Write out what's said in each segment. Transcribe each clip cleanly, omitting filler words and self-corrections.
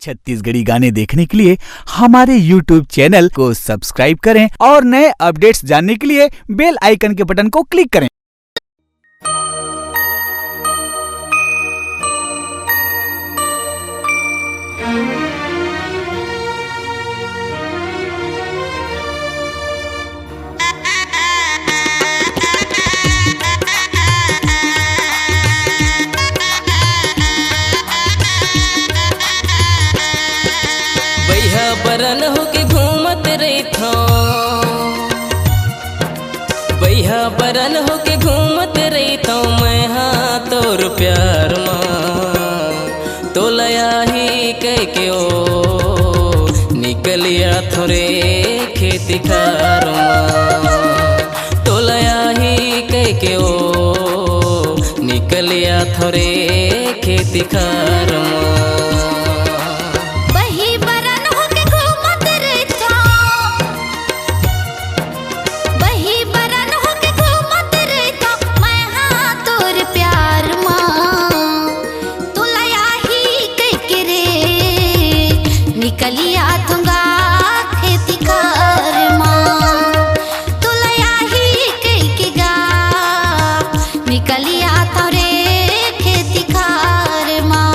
छत्तीसगढ़ी गाने देखने के लिए हमारे YouTube चैनल को सब्सक्राइब करें और नए अपडेट्स जानने के लिए बेल आइकन के बटन को क्लिक करें। बरन होके घूमत रहिथो बैहा बरन होके घूमत रहिथो मैं हाँ तोर प्यार माँ तो लया ही कह के ओ निकलिया थोरे खेती कार माँ तो लया ही कह के ओ निकलिया थोरे खेती कार माँ। निकलिया दूंगा खेती कर माँ तुलया ही कह गा निकलिया तोरे खेती कर माँ।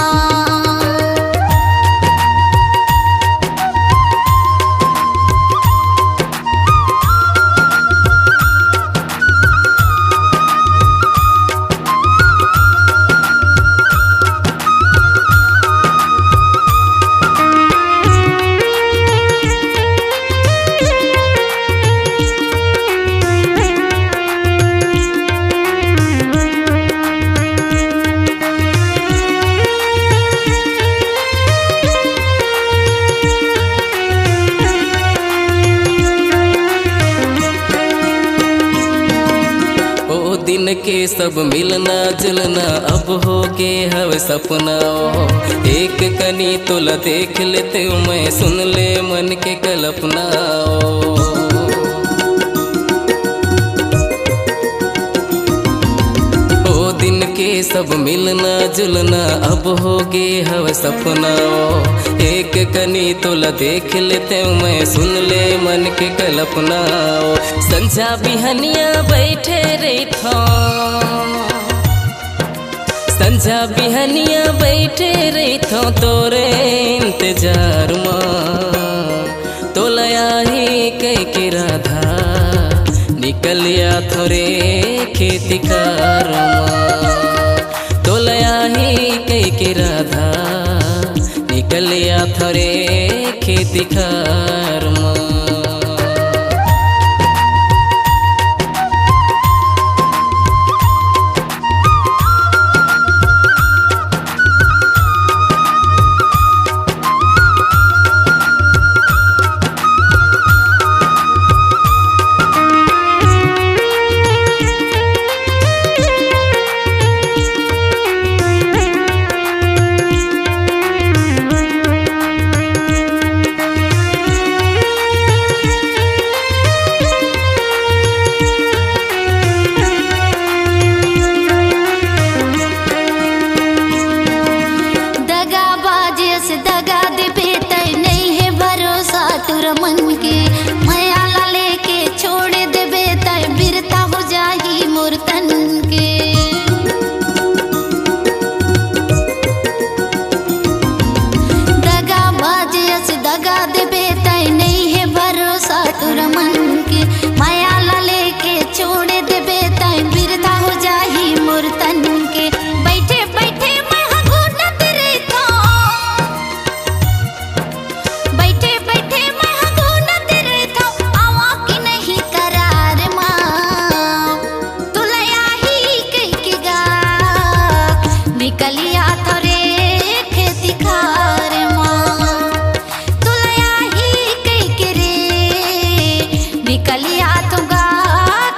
दिन के सब मिलना जुलना अब हो के हवे सपना एक कनी तोला देख लेते मैं सुन ले मन के कल्पना ओ दिन के सब मिलना जुलना अब हो गे हवे सपना एक कनी तोला देख लेते मैं सुन ले मन के कल्पना संझा बिहनिया बैठे रहिथो संझा बिहनिया बैठे रहिथो तोरे इंतजार माँ तो लया ही कह के राधा निकलिया थोरे खेती कार माँ तो लया ही कह के राधा निकलिया थोरे खेती कार माँ। मन के माया लेके छोड़ देबे तय बिरता हो जाही मोर तन के दगा बाजे से दगा देबे तय नहीं है भरोसा तुर मन के माया लेके छोड़ देबे तय बिरता हो जाही मोर तन के बैठे बैठे मैं घूमत रहता बैठे बैठे निकलिया थोरे खेती खार माँ तुलया ही कह के रे निकलिया तुगा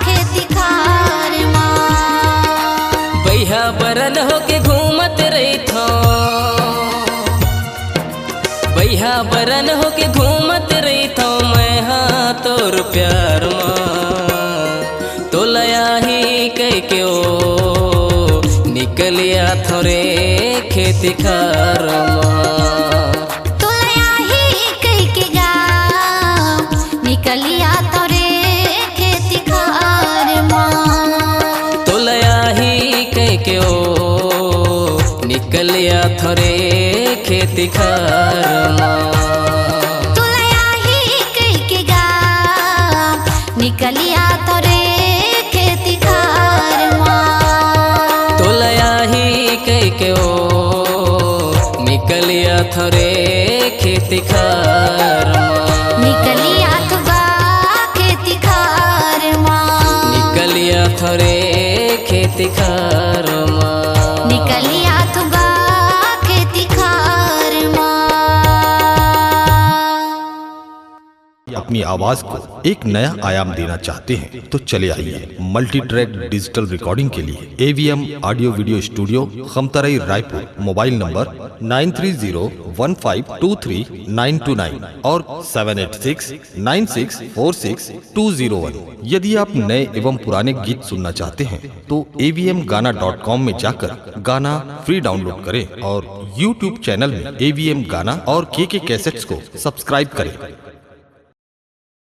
खेती खार माँ। बैहा बरन होके घूमत रहिथो बैहा बरन होके घूमत रहिथो मैं हाँ तोर प्यार माँ तो लया ही कह के ओ निकलिया थोरे खेती कार माँ। खेती खारमा। तुलया ही कई के गाम निकलिया तोरे खेती खारमा। तुलया ही कई के ओ निकलिया थोरे खेती खारमा। निकलिया तुगा खेती खारमा। निकलिया थोरे खेती खारमा। निकलिया तुगा खेती खारमा। अपनी आवाज को एक नया आयाम देना चाहते हैं तो चले आइए मल्टी ट्रैक डिजिटल रिकॉर्डिंग के लिए AVM audio video studio Khamtarai Raipur. Mobile number 9301523929 और 7869646201। यदि आप नए एवं पुराने गीत सुनना चाहते हैं तो avmgana.com में जाकर गाना फ्री डाउनलोड करें और YouTube चैनल में AVM गाना और KK कैसेट्स को सब्सक्राइब करें।